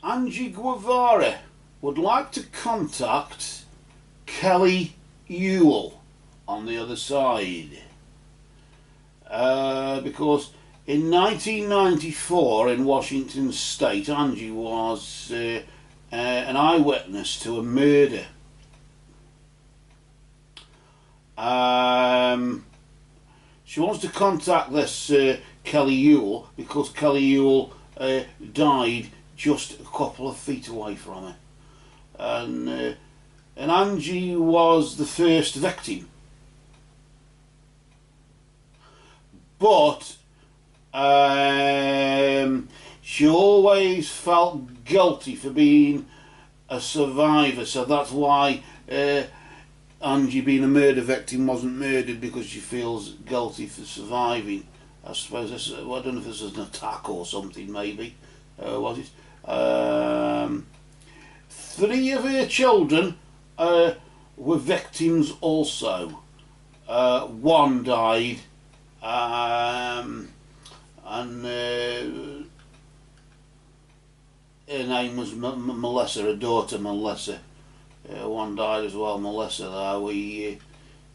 Angie Guevara would like to contact Kelly Ewell on the other side. Because in 1994 in Washington State, Angie was an eyewitness to a murder. She wants to contact this Kelly Ewell because Kelly Ewell died just a couple of feet away from her, and Angie was the first victim, but she always felt guilty for being a survivor, so that's why Angie, being a murder victim, wasn't murdered, because she feels guilty for surviving. I suppose this, I don't know if this is an attack or something, maybe. Was it? 3 of her children were victims also. 1 died, and her name was Melissa, her daughter Melissa. 1 died as well, Melissa.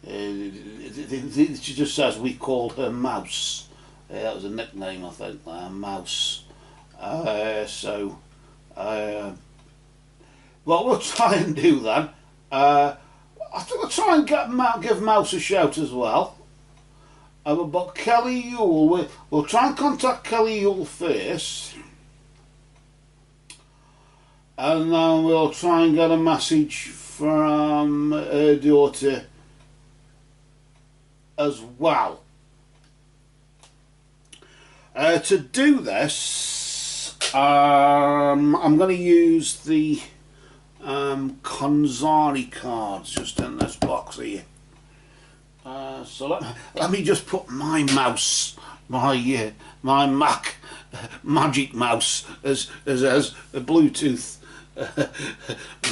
She just says we called her Mouse. That was a nickname, I think, Mouse. What we'll try and do then, I think we'll try and give Mouse a shout as well. But Kelly Ewell, we'll try and contact Kelly Ewell first, and then we'll try and get a message from her daughter as well. To do this, I'm going to use the Konxari cards just in this box here. So let me just put my mouse, my Mac Magic Mouse as a Bluetooth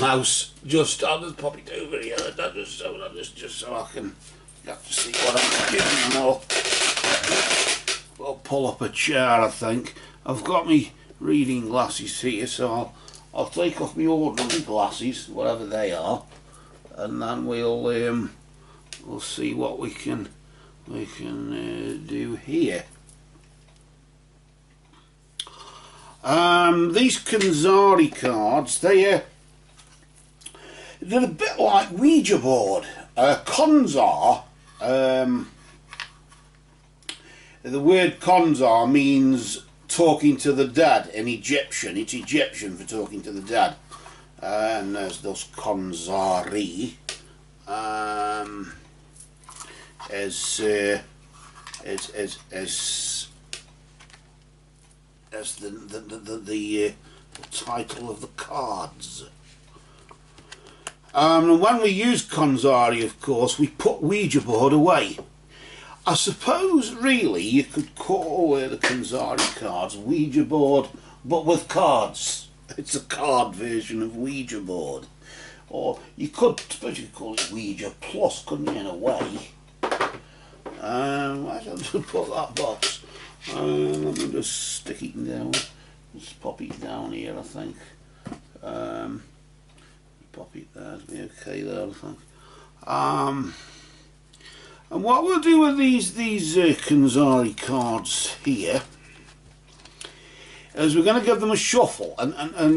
mouse. I'll just pop it over here, just so I can get to see what I'm doing now. I'll pull up a chair, I think. I've got me reading glasses here, so I'll take off my ordinary glasses, whatever they are, and then we'll see what we can do here. These Konxari cards, they're a bit like Ouija board. Konxar, the word Konxar means talking to the dead in Egyptian. It's Egyptian for talking to the dead. And there's those Konxari as the title of the cards. And when we use Konxari, of course, we put Ouija board away. I suppose really you could call the Konxari cards Ouija board, but with cards. It's a card version of Ouija board. Or you could, suppose you could call it Ouija Plus, couldn't you, in a way? I just put that box. Let me just stick it down. Just pop it down here, I think. Pop it there, it'll be okay there, I think. And what we'll do with these Konxari cards here is we're going to give them a shuffle, and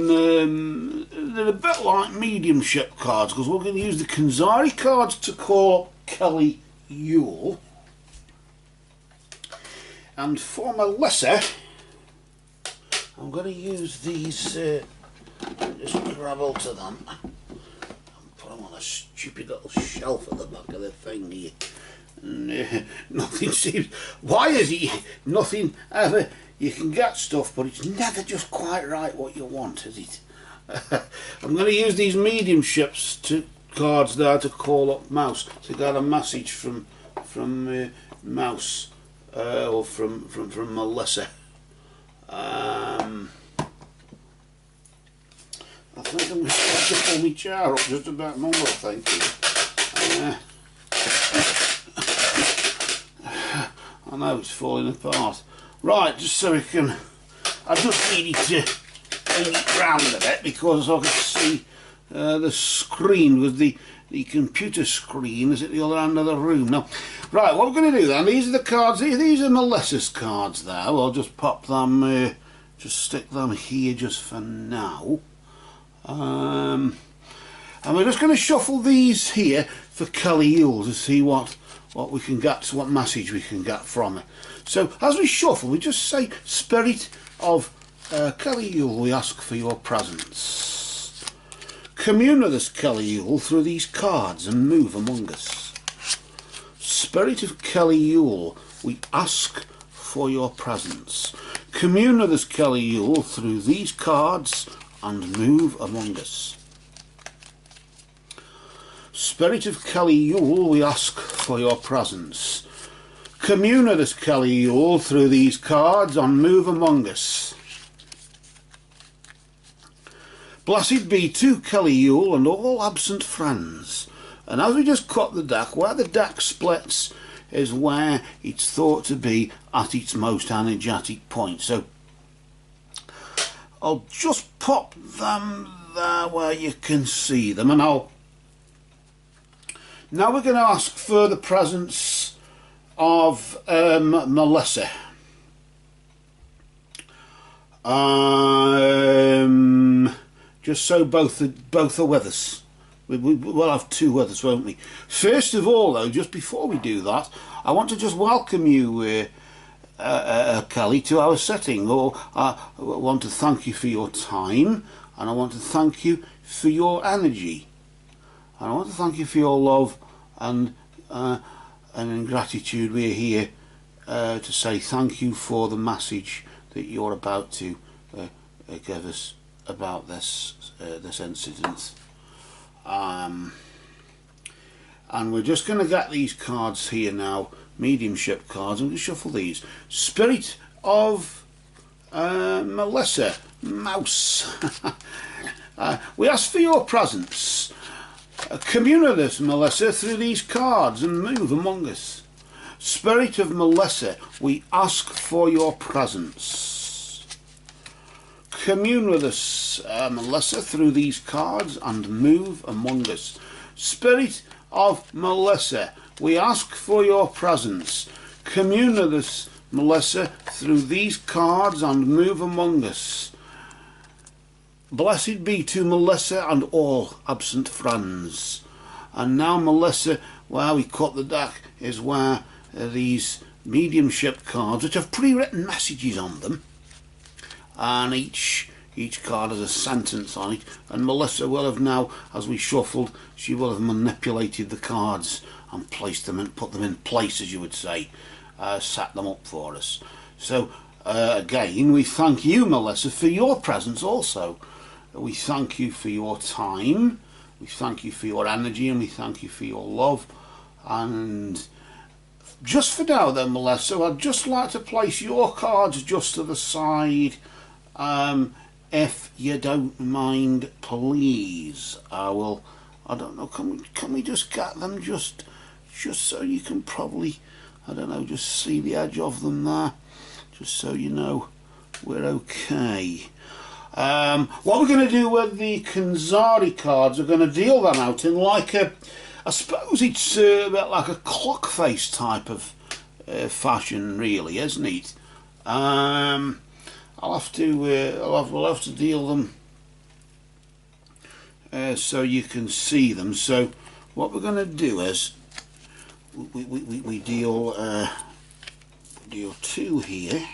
they're a bit like mediumship cards, because we're going to use the Konxari cards to call Kelly Ewell, and for Melissa I'm going to use these, just grab hold to them and put them on a stupid little shelf at the back of the thing here. Nothing seems, why is it nothing ever, you can get stuff but it's never just quite right what you want, is it? I'm going to use these mediumships cards there to call up Mouse, to get a message from Mouse, or from Melissa. I think I'm going to have to pull my chair up just about more, I think. I know it's falling apart. Right, just so we can, I just needed to swing it round a bit because I can see the screen with the computer screen is at the other end of the room. Now, right, what we're going to do then, these are the cards, these are Melissa's cards there. I'll just pop them, just stick them here just for now. And we're just going to shuffle these here for Kelly Yule to see what we can get, what message we can get from it. So as we shuffle, we just say, Spirit of Kelly Yule, we ask for your presence. Commune with us, Kelly Yule, through these cards and move among us. Spirit of Kelly Yule, we ask for your presence. Commune with us, Kelly Yule, through these cards and move among us. Spirit of Kelly Yule, we ask for your presence. Commune with us, Kelly Yule, through these cards and move among us. Blessed be to Kelly Yule and all absent friends. And as we just cut the deck, where the deck splits is where it's thought to be at its most energetic point. So I'll just pop them there where you can see them, and now we're going to ask for the presence of Melissa. Just so both are with us. We'll have two with us, won't we? First of all, though, just before we do that, I want to just welcome you, Kelly, to our setting. Or I want to thank you for your time, and I want to thank you for your energy, and I want to thank you for your love, and in gratitude we're here to say thank you for the message that you're about to give us about this incident. And we're just going to get these cards here now, mediumship cards, and we'll shuffle these. Spirit of Melissa, Mouse. We ask for your presence. Commune with us, Melissa, through these cards and move among us. Spirit of Melissa, we ask for your presence. Commune with us, Melissa, through these cards and move among us. Spirit of Melissa, we ask for your presence. Commune with us, Melissa, through these cards and move among us. Blessed be to Melissa and all absent friends. And now, Melissa, where we cut the deck is where these mediumship cards, which have pre-written messages on them, and each card has a sentence on it, and Melissa will have now, as we shuffled, she will have manipulated the cards and placed them and put them in place, as you would say, set them up for us. So again, we thank you, Melissa, for your presence also. We thank you for your time, we thank you for your energy, and we thank you for your love. And just for now then, Melissa, I'd just like to place your cards just to the side, if you don't mind, please. I don't know, can we just get them just so you can probably, I don't know, just see the edge of them there, just so you know we're okay. What we're going to do with the Konxari cards, we're going to deal them out in like a, I suppose it's a bit like a clock face type of fashion, really, isn't it? We'll have to deal them so you can see them. So what we're going to do is we deal two here.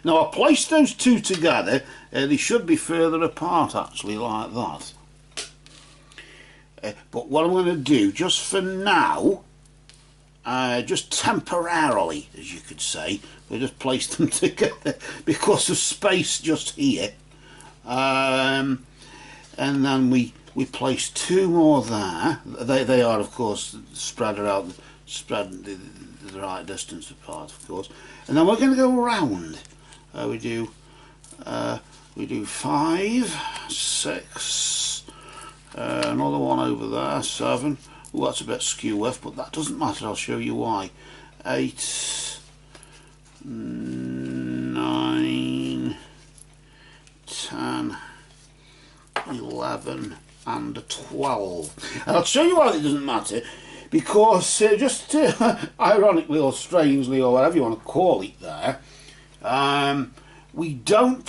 Now I place those two together. They should be further apart, actually, like that. But what I'm going to do, just for now, just temporarily, as you could say, we just place them together because of space just here, and then we place two more there. They are, of course, spread the right distance apart, of course. And then we're going to go around. We do 5, 6, another one over there, 7. Oh, that's a bit skew with, but that doesn't matter, I'll show you why. 8, 9, 10, 11 and a 12. And I'll show you why it doesn't matter, because just ironically or strangely or whatever you want to call it there, we don't,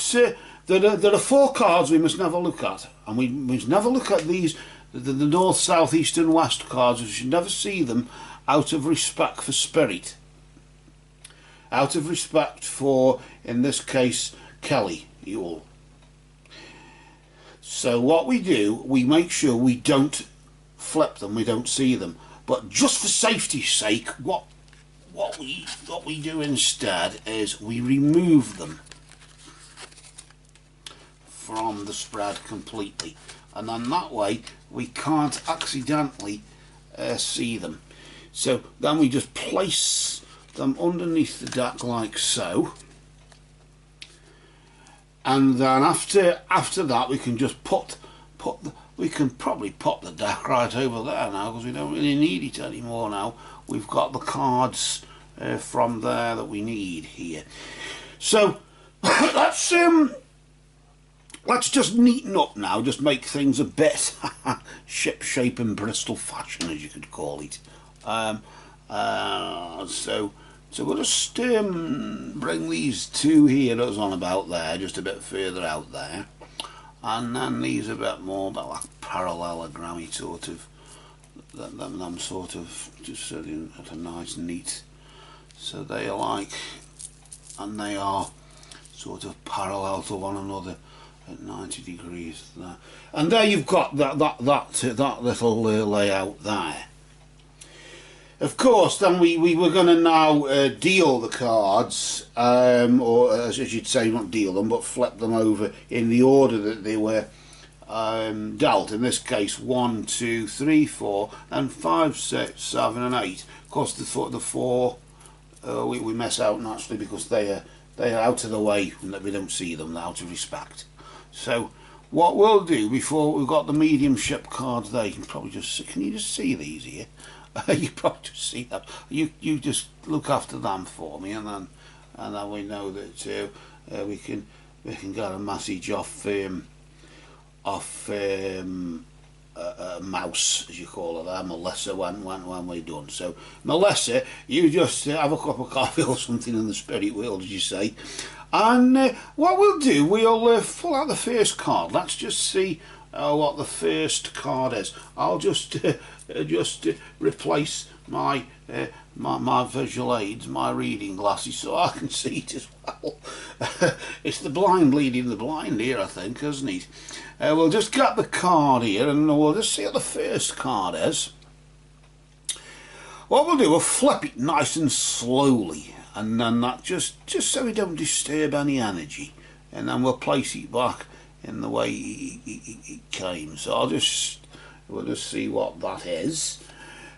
there are 4 cards we must never look at, and we must never look at these, the north, south, east and west cards. We should never see them out of respect for spirit, out of respect for, in this case, Kelly Ewell. So what we do, we make sure we don't flip them, we don't see them. But just for safety's sake, what we do instead is we remove them from the spread completely, and then that way we can't accidentally see them. So then we just place them underneath the deck like so, and then after that we can just we can probably pop the deck right over there now, because we don't really need it anymore now. We've got the cards from there that we need here. So let's just neaten up now, just make things a bit ship-shape and Bristol fashion, as you could call it. So we'll just bring these 2 here that's on about there, just a bit further out there, and then these a bit more about like parallelogram sort of, them sort of just sitting at a nice neat, so they are like, and they are sort of parallel to one another at 90 degrees there. And there you've got that little layout there. Of course, then we were going to now deal the cards, or as you'd say, not deal them, but flip them over in the order that they were dealt. In this case, 1, 2, 3, 4, and 5, 6, 7, and 8. Of course, the 4 we mess out naturally, because they are out of the way, and that we don't see them, out of respect. So what we'll do, before we've got the mediumship cards there, you can probably just, can you just see these here? You probably just see that. You just look after them for me, and then we know that we can get a message off Mouse, as you call her there, Melissa, when we're done. So Melissa, you just have a cup of coffee or something in the spirit world, as you say, and what we'll do, we'll pull out the first card. Let's just see what the first card is. I'll just replace my my visual aids, my reading glasses, so I can see it as well. It's the blind leading the blind here, I think, isn't it? We'll just get the card here, and we'll just see what the first card is. What we'll do, we'll flip it nice and slowly, and then that just so we don't disturb any energy, and then we'll place it back in the way it came. So we'll just see what that is,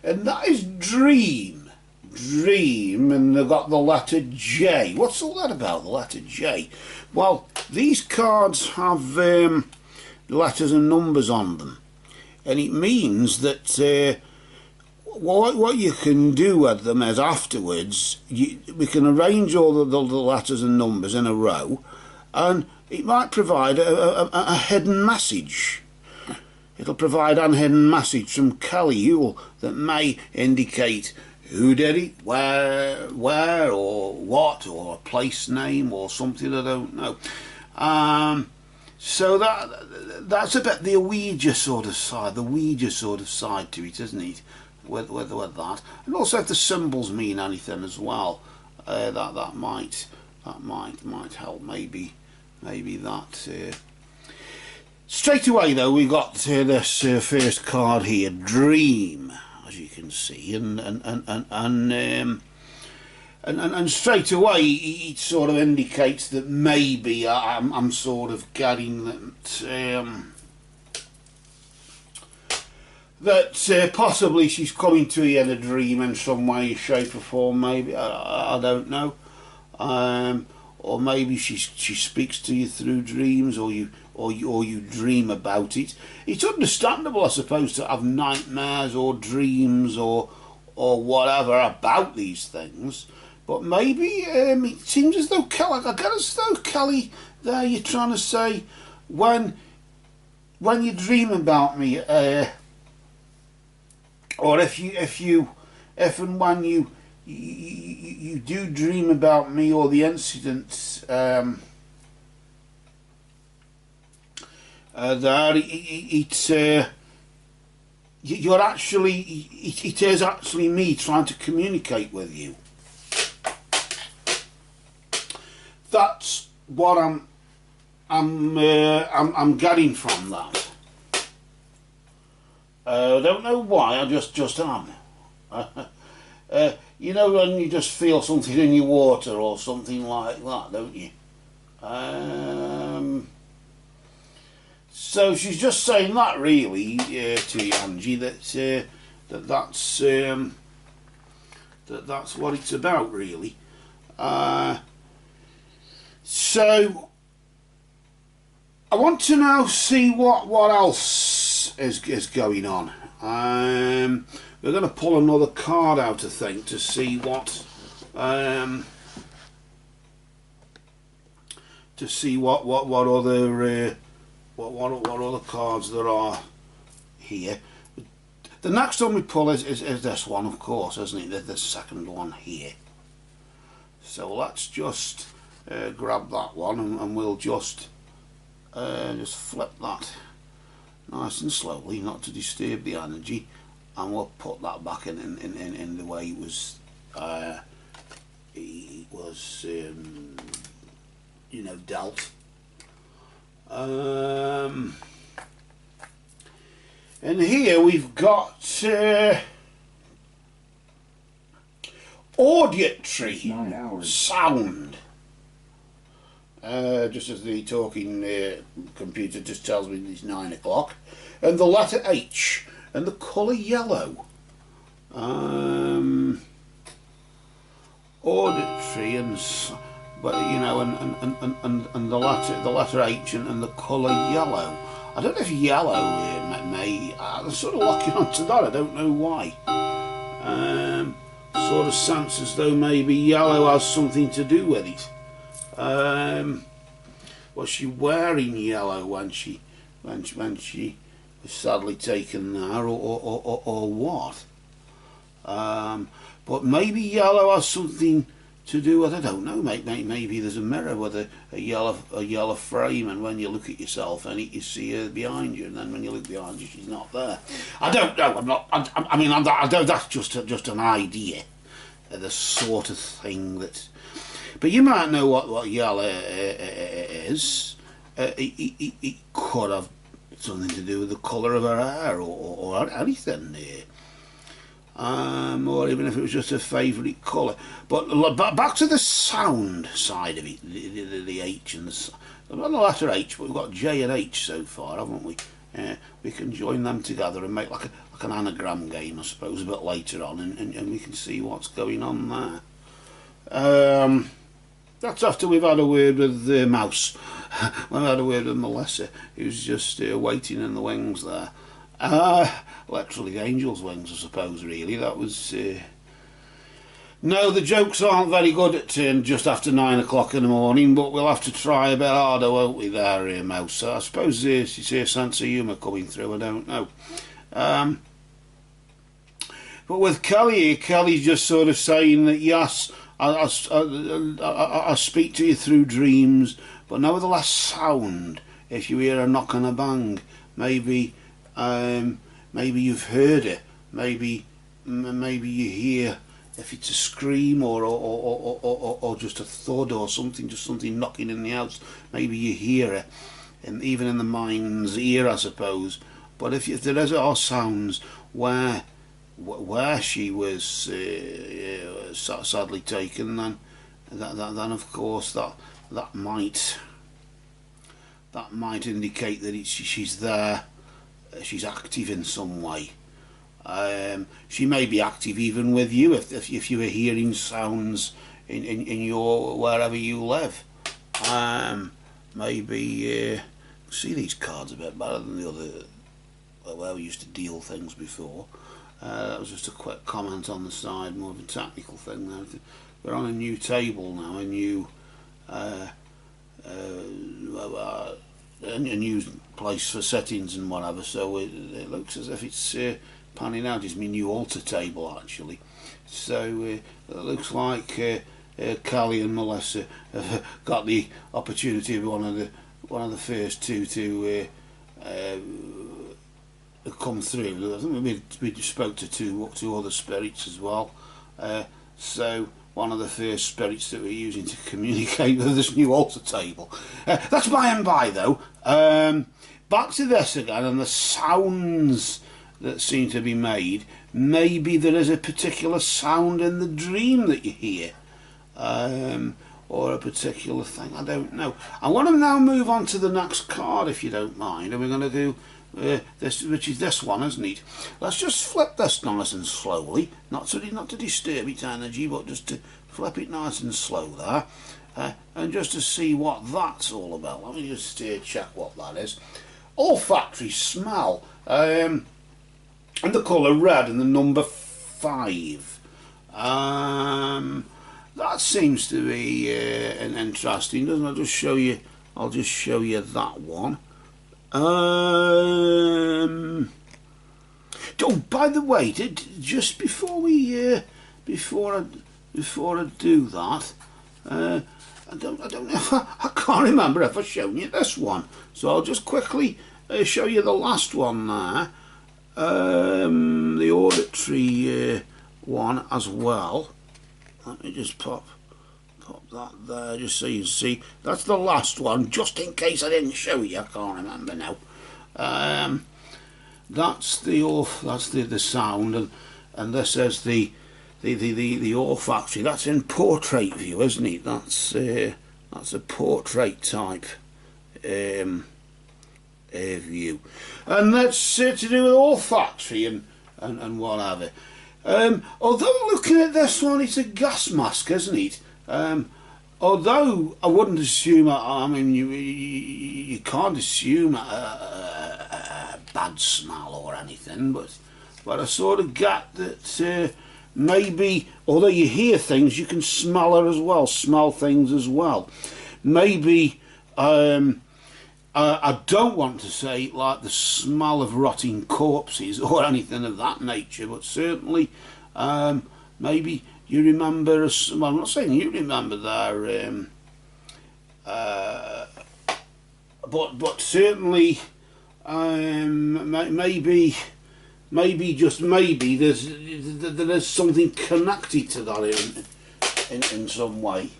and that is dream, and they've got the letter J. What's all that about, the letter J? Well, these cards have letters and numbers on them, and it means that what you can do with them is afterwards we can arrange all the letters and numbers in a row, and it might provide a hidden message. It'll provide a hidden message from Kelly Ewell that may indicate who did it, where or what, or a place name or something, I don't know. So that's a bit the Ouija sort of side, to it, isn't it? With that, and also if the symbols mean anything as well, that might help. Maybe that. Straight away though, we got this first card here, dream, as you can see, and straight away it sort of indicates that maybe I'm sort of getting that possibly she's coming to you in a dream in some way, shape or form. Maybe I don't know, or maybe she speaks to you through dreams, or you dream about it. It's understandable, I suppose, to have nightmares or dreams or whatever about these things. But maybe it seems as though Kelly, I get as though Kelly, there you're trying to say when when you dream about me, or if and when you do dream about me or the incidents there, you're actually, it is actually me trying to communicate with you. That's what I'm getting from that. I don't know why. I just am. You know when you just feel something in your water or something like that, don't you? So she's just saying that really to you, Angie, that's what it's about really. So I want to now see what else is going on. We're going to pull another card out, I think, to see what other what other cards there are here. The next one we pull is this one, of course, isn't it? The second one here. So let's just grab that one, and we'll just flip that nice and slowly, not to disturb the energy, and we'll put that back in the way it was you know, dealt. And here we've got auditory sound. Just as the talking computer just tells me it's 9 o'clock, and the letter H and the colour yellow. Auditory and, but you know, and the letter H and the colour yellow. I don't know if yellow may. I'm sort of locking onto that. I don't know why. Sort of sense as though maybe yellow has something to do with it. Was she wearing yellow when she was sadly taken there, or what? But maybe yellow has something to do with, I don't know, maybe there's a mirror with a yellow frame, and when you look at yourself in it, you see her behind you, and then when you look behind you, she's not there. I don't know. I mean, that's just an idea, the sort of thing that. But you might know what yellow is. It could have something to do with the colour of her hair, or anything. Or even if it was just her favourite colour. But back to the sound side of it, the H and the letter H, but we've got J and H so far, haven't we? We can join them together and make like an anagram game, I suppose, a bit later on, and we can see what's going on there. That's after we've had a word with the mouse. We've had a word with Melissa, who's just waiting in the wings there. Literally the angel's wings, I suppose, really. That was... No, the jokes aren't very good at just after 9 o'clock in the morning, but we'll have to try a bit harder, won't we, there, Mouse? I suppose she's a sense of humour coming through, I don't know. But with Kelly, Kelly's just sort of saying that, yes, I speak to you through dreams, but nevertheless sound. If you hear a knock and a bang, maybe you've heard it. Maybe you hear, if it's a scream or just a thud or something, just something knocking in the house. Maybe you hear it, and even in the mind's ear, I suppose. But if there are sounds where she was sadly taken, then of course that might indicate that she's there, she's active in some way. She may be active even with you if you were hearing sounds in your wherever you live. Maybe see these cards a bit better than the other where we used to deal things before. That was just a quick comment on the side, more of a technical thing there. We're on a new table now, a new place for settings and whatever, so it looks as if it's panning out. It's my new altar table actually, so it looks like Callie and Melissa have got the opportunity of one of the first two to come through. I think we spoke to two other spirits as well, so one of the first spirits that we're using to communicate with this new altar table. That's by and by though. Back to this again and the sounds that seem to be made. Maybe there is a particular sound in the dream that you hear, or a particular thing, I don't know. I want to now move on to the next card if you don't mind, and we're going to do this, which is this one, isn't it? Let's just flip this nice and slowly, not to disturb its energy, but just to flip it nice and slow there, and just to see what that's all about. Let me just check what that is. Olfactory smell, and the colour red and the number 5. That seems to be an interesting, doesn't it? I'll just show you that one. Oh, by the way, just before we before I do that, I don't know if I can't remember if I've shown you this one, so I'll just quickly show you the last one there, the auditory one as well. Let me just pop that there just so you see. That's the last one, just in case I didn't show you. I can't remember now. That's the sound, and this is the olfactory. That's in portrait view, isn't it? That's a portrait type view, and that's to do with olfactory and whatever. Although looking at this one, it's a gas mask, isn't it? Although I wouldn't assume, I mean, you can't assume a bad smell or anything, but I sort of get that maybe, although you hear things, you can smell it as well, smell things as well. Maybe, I don't want to say like the smell of rotting corpses or anything of that nature, but certainly maybe you remember, well, I'm not saying you remember there, but certainly maybe just maybe there's something connected to that in some way.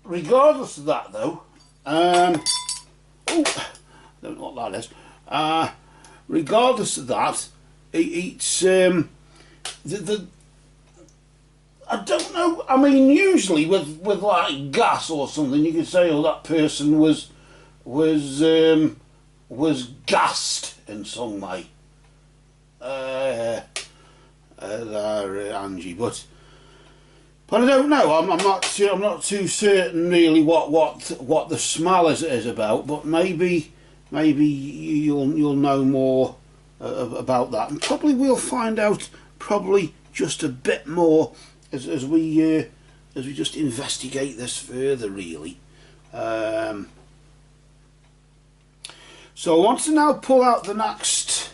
Regardless of that though, oh, I don't know what that is. Regardless of that, it's I don't know. I mean, usually with like gas or something, you could say, "Oh, that person was gassed in some way." There, Angie, but I don't know. I'm not too certain really what the smell is about. But maybe you'll know more about that, and probably we'll find out probably just a bit more as we just investigate this further, really. So I want to now pull out the next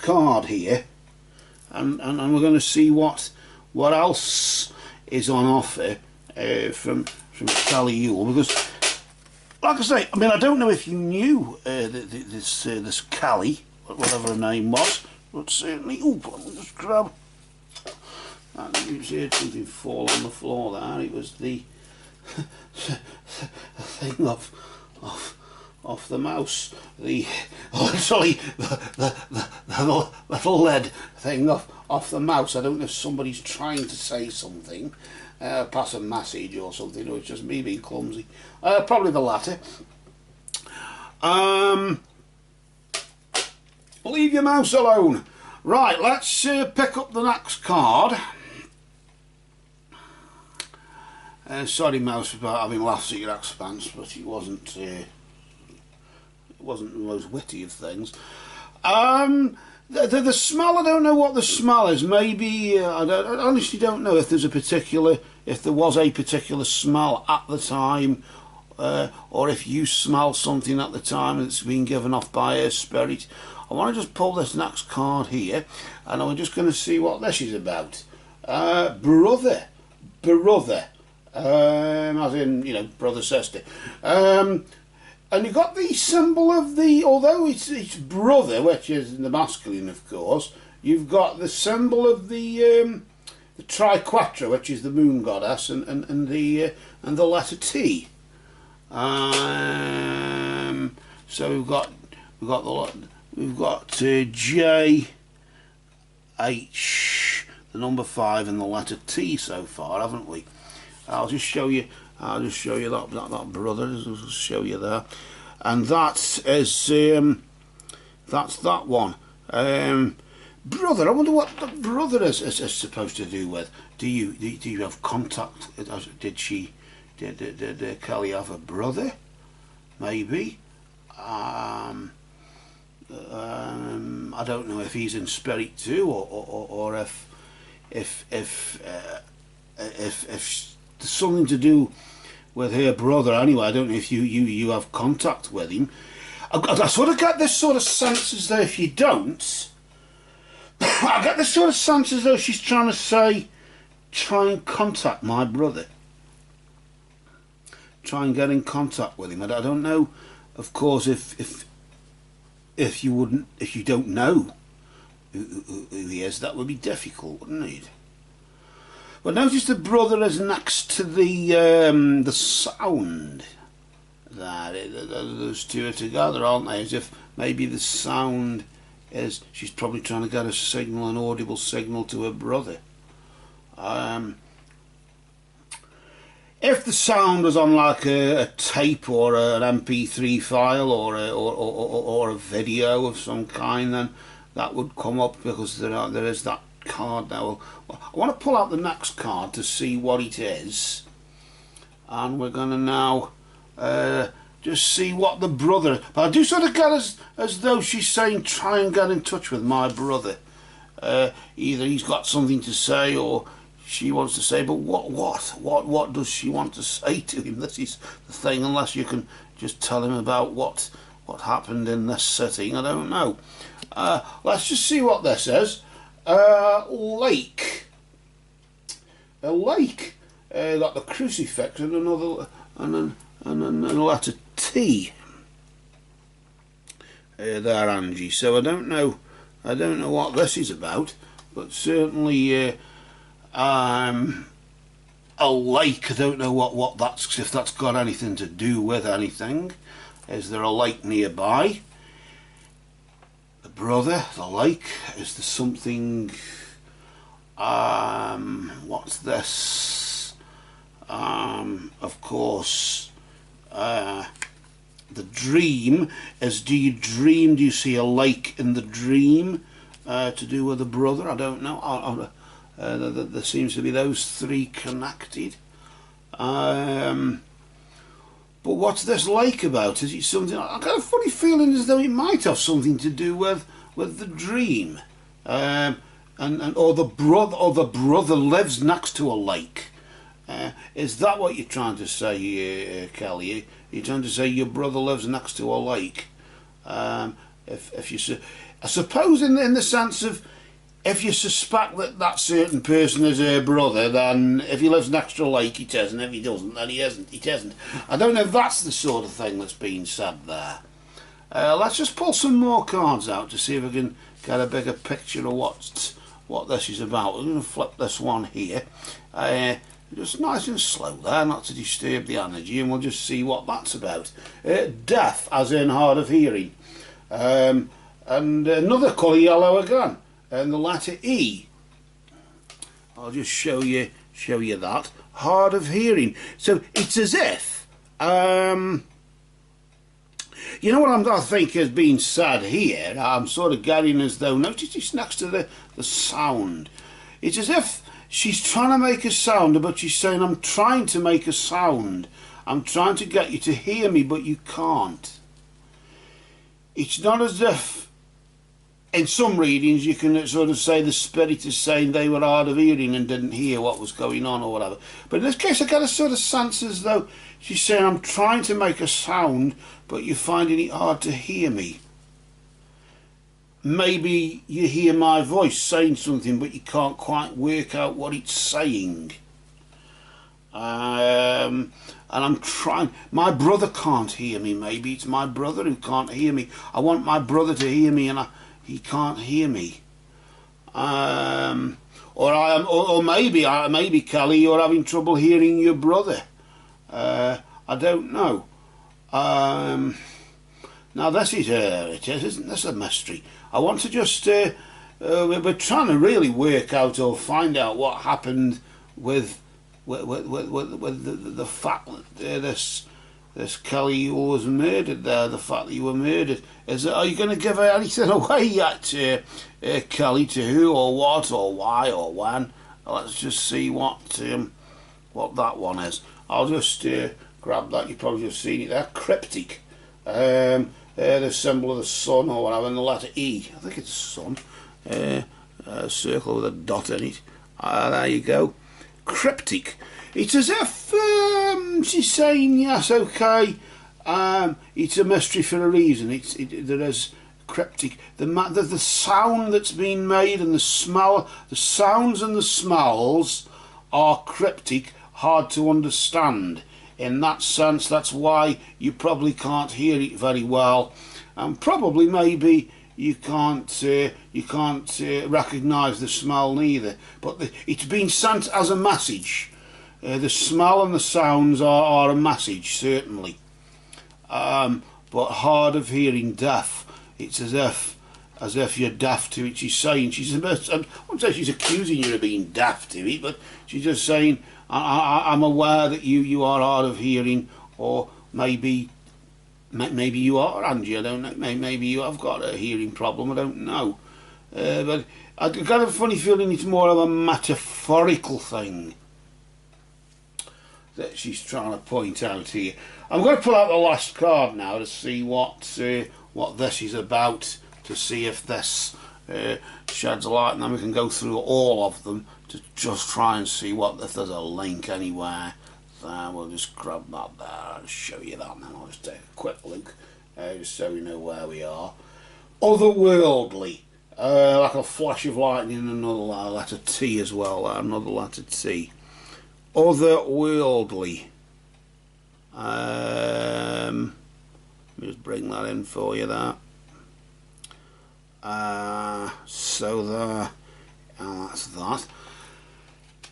card here, and we're going to see what else is on offer from Sally Yule, because, like I say, I mean, I don't know if you knew this Callie, whatever her name was, but certainly. Oh, let me just grab. You heard something fall on the floor there. It was the thing off the mouse. Literally the little lead thing off the mouse. I don't know if somebody's trying to say something, pass a message or something, or it's just me being clumsy. Probably the latter. Leave your mouse alone. Right, let's pick up the next card. Sorry, mouse, about having laughs at your expense, but it wasn't the most witty of things. The smell, I don't know what the smell is. Maybe I honestly don't know if there was a particular smell at the time, or if you smell something at the time that's been given off by a spirit. I want to just pull this next card here, and I'm just going to see what this is about. Brother, as in, you know, brother, sister. And you've got the symbol of the, although it's brother, which is the masculine, of course, you've got the symbol of the triquetra, which is the moon goddess, and the letter T. So we've got J, H, the number 5, and the letter T so far, haven't we? I'll just show you that brother. I'll show you there, and that is that's that one. Brother. I wonder what the brother is supposed to do with. Do you have contact? Did Kelly have a brother? Maybe. I don't know if he's in spirit too, or if there's something to do with her brother. Anyway, I don't know if you have contact with him. I sort of get this sort of sense as though if you don't, I get this sort of sense as though she's trying to say, try and contact my brother. Try and get in contact with him. I don't know, of course, if you don't know who he is, that would be difficult, wouldn't it? But notice the brother is next to the sound. Those two are together, aren't they? As if maybe the sound is, she's probably trying to get a signal, an audible signal to her brother. If the sound was on like a tape or an MP3 file or a video of some kind, then that would come up, because there is that card now. Well, I want to pull out the next card to see what it is, and we're going to now just see what the brother. But I do sort of get as though she's saying, try and get in touch with my brother. Either he's got something to say, or she wants to say, but what does she want to say to him? This is the thing. Unless you can just tell him about what happened in this setting, I don't know. Let's just see what this is. Lake. A lake. Got the crucifix and another and a letter T. There, Angie. So I don't know what this is about, but certainly a lake. I don't know what that's, if that's got anything to do with anything. Is there a lake nearby? The brother, the lake. Is there something? What's this? Of course, the dream is. Do you dream? Do you see a lake in the dream? To do with the brother? I don't know. There seems to be those three connected. But what's this lake about? Is it something? I got a funny feeling as though it might have something to do with the dream, or the brother lives next to a lake. Is that what you're trying to say, Kelly? You're trying to say your brother lives next to a lake? If you, I suppose, in the sense of, if you suspect that certain person is her brother, then if he lives next to a lake, it is, and if he doesn't, then he isn't. It isn't. I don't know if that's the sort of thing that's being said there. Let's just pull some more cards out to see if we can get a bigger picture of what this is about. We're going to flip this one here. Just nice and slow there, not to disturb the energy, and we'll just see what that's about. Deaf, as in hard of hearing. And another colour yellow again. And the letter E. I'll just show you that. Hard of hearing. So it's as if, you know what I think is being said here? I'm sort of getting as though, notice it's next to the sound. It's as if she's trying to make a sound, but she's saying, I'm trying to make a sound. I'm trying to get you to hear me, but you can't. It's not as if in some readings you can sort of say the spirit is saying they were hard of hearing and didn't hear what was going on or whatever. But in this case I get a sort of sense as though she's saying, I'm trying to make a sound, but you're finding it hard to hear me. Maybe you hear my voice saying something, but you can't quite work out what it's saying. And I'm trying. My brother can't hear me. Maybe it's my brother who can't hear me. I want my brother to hear me, and he can't hear me. Or maybe Kelly, you're having trouble hearing your brother. I don't know. Now this is isn't this a mystery? I want to just we're trying to really work out or find out what happened with the fact that this Kelly who was murdered there. The fact that you were murdered. Are you going to give anything away yet, Kelly? To who or what or why or when? Let's just see what that one is. I'll just grab that. You've probably just seen it there. Cryptic. The symbol of the sun or whatever, and the letter E. I think it's sun. A circle with a dot in it. There you go. Cryptic. It's as if she's saying, yes, okay, it's a mystery for a reason. There is cryptic. The sound that's been made and the smell, the sounds and the smells are cryptic, hard to understand. In that sense, that's why you probably can't hear it very well, and probably maybe you can't recognise the smell neither. But it's been sent as a message. The smell and the sounds are a message, certainly. But hard of hearing, deaf. It's as if you're deaf to it. She's saying, I wouldn't say she's accusing you of being deaf to it, but she's just saying, I'm aware that you are hard of hearing, or maybe you are, Angie. I don't know. Maybe you have got a hearing problem. I don't know. But I've got a funny feeling it's more of a metaphorical thing that she's trying to point out here. I'm going to pull out the last card now to see what this is about, to see if this sheds a light, and then we can go through all of them to just try and see if there's a link anywhere. There, we'll just grab that there. I'll show you that now. I'll just take a quick look, just so we know where we are. Otherworldly, like a flash of lightning, and another letter T as well. Another letter T. Otherworldly. Let me just bring that in for you there. So there, and that's that.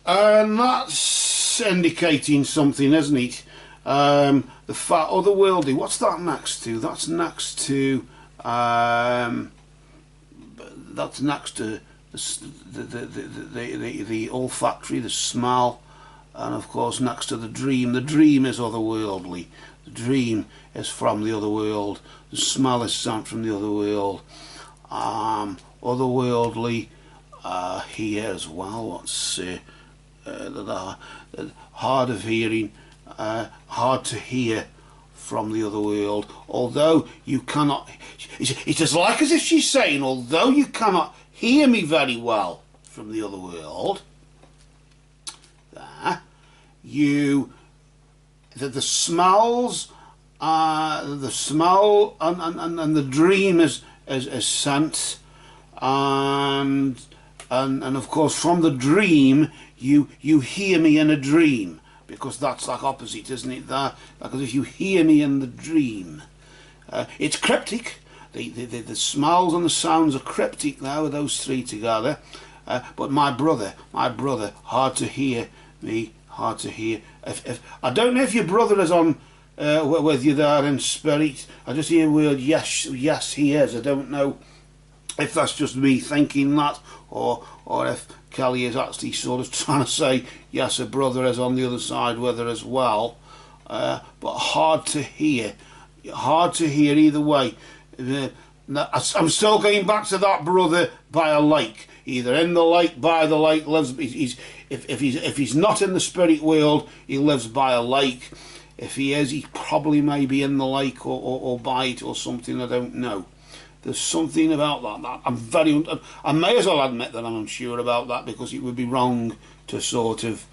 And that's indicating something, isn't it? The fact otherworldly. What's that next to? That's next to. That's next to the olfactory, the smell, and of course next to the dream. The dream is otherworldly. The dream is from the other world. The smell is sent from the other world. Otherworldly here as well. What's hard of hearing, hard to hear from the other world. Although you cannot, it's as like as if she's saying, although you cannot hear me very well from the other world, there, the smells, the smell and the dream is sent, and of course from the dream you hear me in a dream, because that's like opposite, isn't it? That, like as if you hear me in the dream. It's cryptic. The smells and the sounds are cryptic now with those three together. But my brother, hard to hear me, hard to hear. If I don't know if your brother is on with you there in spirit. I just hear the word yes, yes he is. I don't know if that's just me thinking that, or if Kelly is actually sort of trying to say yes, her brother is on the other side with her as well. But hard to hear either way. I'm still going back to that brother by a lake, either in the lake, by the lake. If he's not in the spirit world, he lives by a lake. If he is, he probably may be in the lake or by it or something. I don't know. There's something about that I'm very. I may as well admit that I'm unsure about that, because it would be wrong to sort of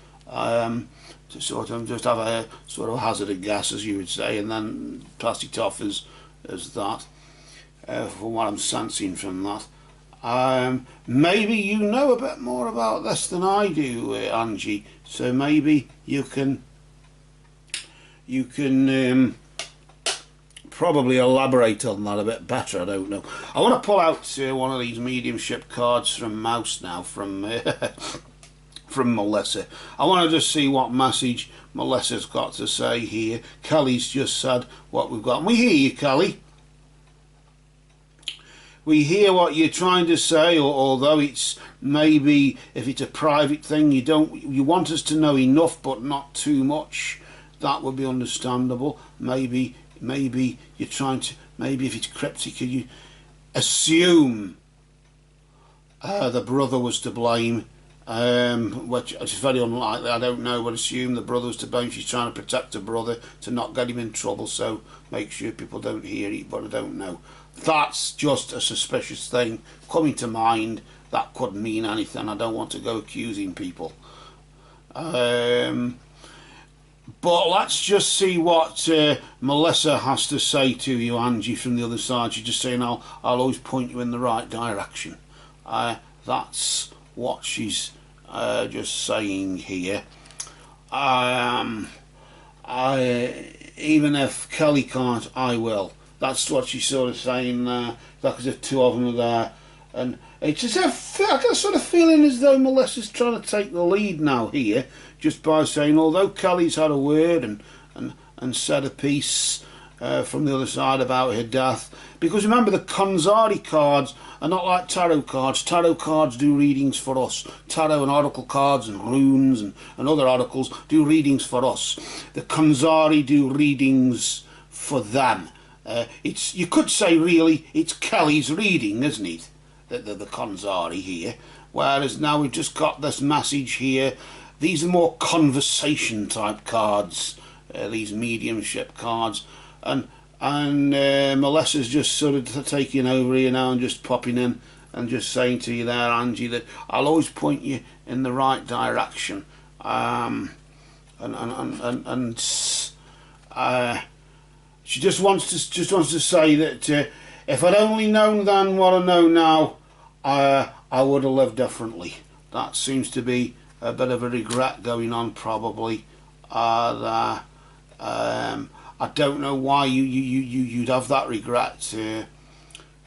just have a sort of hazarded guess, as you would say, and then pass it off as that. From what I'm sensing from that. Maybe you know a bit more about this than I do, Angie. So maybe you can probably elaborate on that a bit better. I don't know. I want to pull out one of these mediumship cards from Mouse now, from from Melissa. I want to just see what message Melissa's got to say here. Kelly's just said what we've got. And we hear you, Kelly. We hear what you're trying to say, although it's maybe, if it's a private thing, you want us to know enough but not too much. That would be understandable. Maybe you're trying to, maybe if it's cryptic, you assume the brother was to blame, which is very unlikely. I don't know, but assume the brother was to blame. She's trying to protect her brother to not get him in trouble, so make sure people don't hear it, but I don't know. That's just a suspicious thing coming to mind. That could mean anything. I don't want to go accusing people. But let's just see what Melissa has to say to you, Angie, from the other side. She's just saying, I'll always point you in the right direction. That's what she's just saying here. Even if Kelly can't, I will. That's what she's sort of saying there. Like as if two of them are there. And it's as if, I get a sort of feeling as though Melissa's trying to take the lead now here, just by saying, although Kelly's had a word and said a piece from the other side about her death. Because remember, the Konxari cards are not like tarot cards. Tarot cards do readings for us. Tarot and oracle cards and runes and other oracles do readings for us. The Konxari do readings for them. You could say really it's Kelly's reading, isn't it? The Konxari here. Whereas now we've just got this message here. These are more conversation type cards, these mediumship cards, and Melissa's just sort of taking over here now and just popping in and just saying to you there, Angie, that I'll always point you in the right direction. She just wants to say that if I'd only known then what I know now, I would have lived differently. That seems to be a bit of a regret going on, probably. I don't know why you'd have that regret,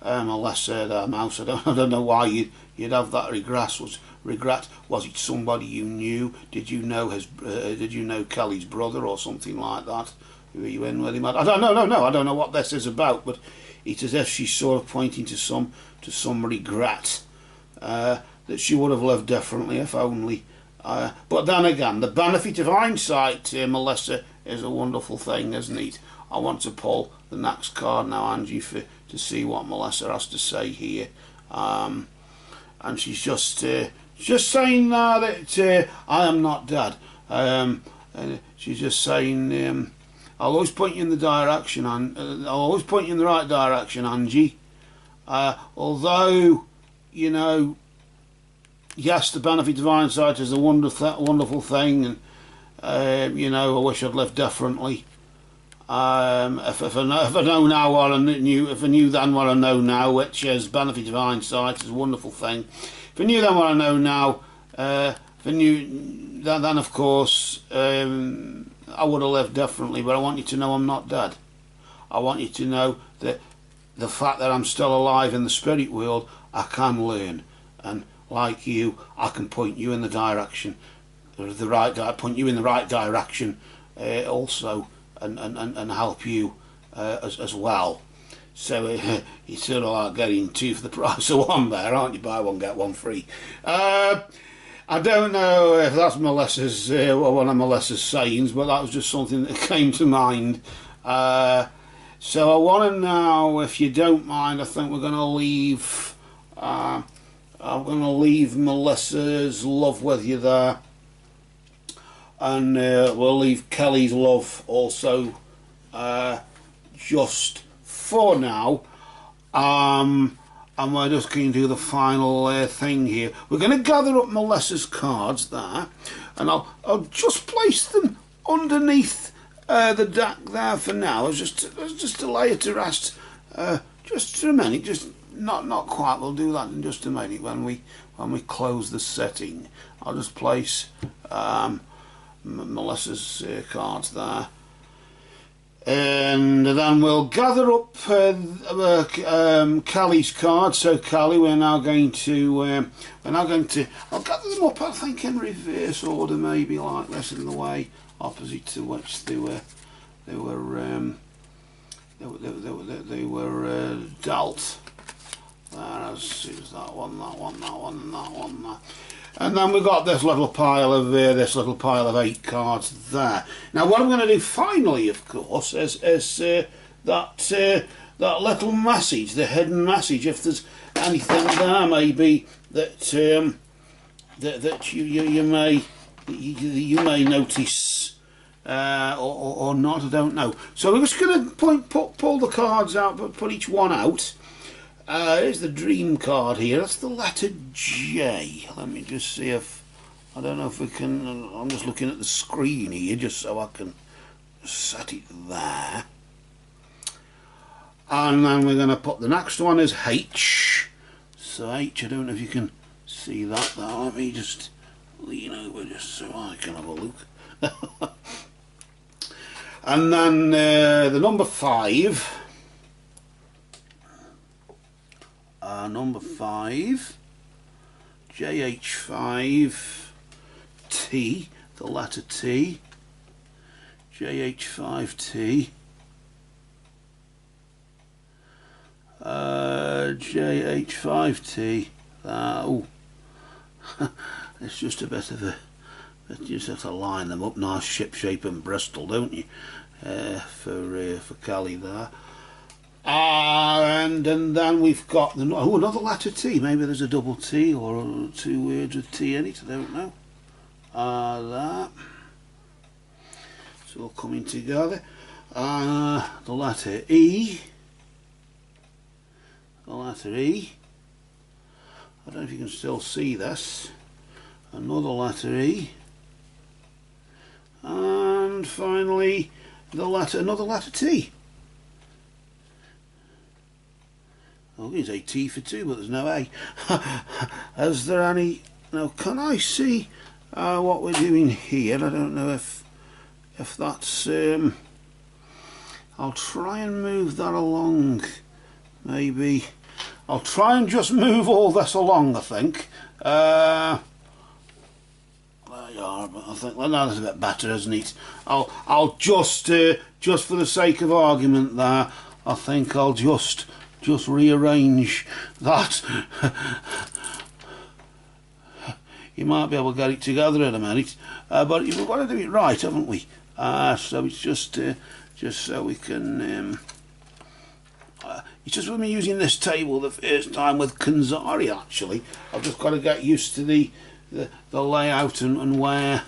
Melissa, Mouse. I don't know why you'd have that regret. Was it somebody you knew? Did you know Kelly's brother or something like that? Were you in with him? I don't know. I don't know what this is about, but it's as if she's sort of pointing to some regret that she would have lived differently if only. But then again, the benefit of hindsight, Melissa, is a wonderful thing, isn't it? I want to pull the next card now, Angie, to see what Melissa has to say here. And she's just saying that I am not dead. And she's just saying, I'll always point you in the direction, and I'll always point you in the right direction, Angie. Although, you know, yes, the benefit of hindsight is a wonderful thing, and you know, I wish I'd lived differently. If I know now what I knew, if I knew then what I know now, which is benefit of hindsight, is a wonderful thing. If I knew then what I know now, if I knew then of course I would have lived differently. But I want you to know I'm not dead. I want you to know that the fact that I'm still alive in the spirit world, I can learn, and like you, I can point you in the direction, point you in the right direction, also, and help you as well. So it's sort of like getting two for the price of one there, aren't you? Buy one get one free. I don't know if that's Melissa's one of Melissa's sayings, but that was just something that came to mind. So I want to now, if you don't mind, I think we're going to leave. I'm going to leave Melissa's love with you there, and we'll leave Kelly's love also just for now. And we're just going to do the final thing here. We're going to gather up Melissa's cards there, and I'll just place them underneath the deck there for now, as just to lay it to rest, just for a minute. Just not quite. We'll do that in just a minute when we close the setting. I'll just place Melissa's cards there. And then we'll gather up Callie's cards. So Callie, we're now going to I'll gather them up, I think, in reverse order, maybe like this, in the way opposite to which they were dealt. There's that one, that one, that one, and that one there. And then we've got this little pile of 8 cards there. Now, what I'm going to do finally, of course, is that little message, the hidden message. If there's anything there, maybe that you may notice or not, I don't know. So we're just going to pull the cards out, but put each one out. Here's the dream card here. That's the letter J. Let me just see if, I don't know if we can, I'm just looking at the screen here just so I can set it there. And then we're going to put the next one as H. So H, I don't know if you can see that there. Let me just lean over just so I can have a look. And then the number 5. Number 5, JH5T, the letter T, JH5T, JH5T. Oh, it's just a bit of a. You just have to line them up nice, ship shape and Bristol, don't you? For Callie there. And then we've got another letter T. Maybe there's a double T or 2 words with T in it. I don't know. That. It's all coming together. The letter E. The letter E. I don't know if you can still see this. Another letter E. And finally, another letter T. Oh, there's a T for 2, but there's no A. Is there any? Now, can I see what we're doing here? I don't know if that's. I'll try and move that along. Maybe I'll try and just move all this along. I think. There you are. But I think that's a bit better, isn't it? I'll just for the sake of argument there, I think I'll just rearrange that. You might be able to get it together in a minute, but we've got to do it right, haven't we? So it's just so we can. It's just when we're using this table the first time with Konxari. Actually, I've just got to get used to the layout and where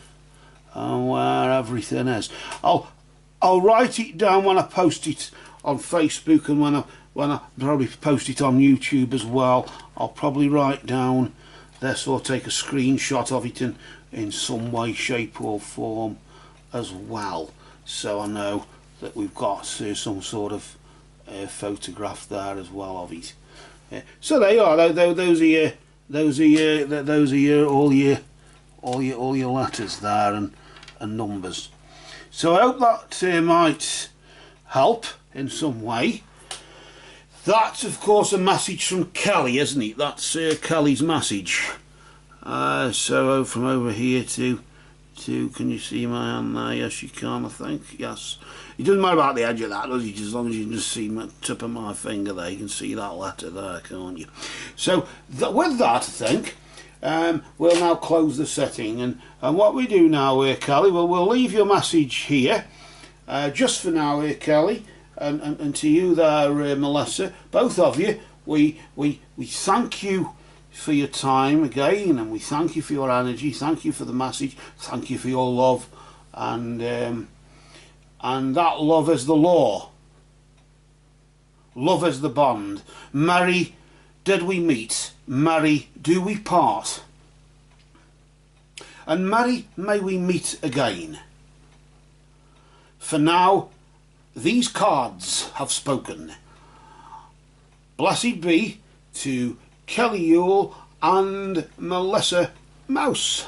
everything is. I'll write it down when I post it on Facebook, and when I probably post it on YouTube as well. I'll probably write down this or take a screenshot of it in some way, shape or form as well, so I know that we've got some sort of photograph there as well of it. So there you are. Those are all your letters there and numbers. So I hope that might help in some way. That's, of course, a message from Kelly, isn't it? That's Kelly's message. So from over here to, can you see my hand there? Yes, you can, I think. Yes. It doesn't matter about the edge of that, does it? As long as you can just see the tip of my finger there, you can see that letter there, can't you? So with that, I think, we'll now close the setting. And what we do now, Kelly, we'll leave your message here, just for now, Kelly. And to you there, Melissa, both of you, we thank you for your time again, and we thank you for your energy, thank you for the message, thank you for your love, and that love is the law. love is the bond. Marry, did we meet? Marry, do we part? And marry, may we meet again. For now, these cards have spoken. Blessed be to Kelly Yule and Melissa Mouse.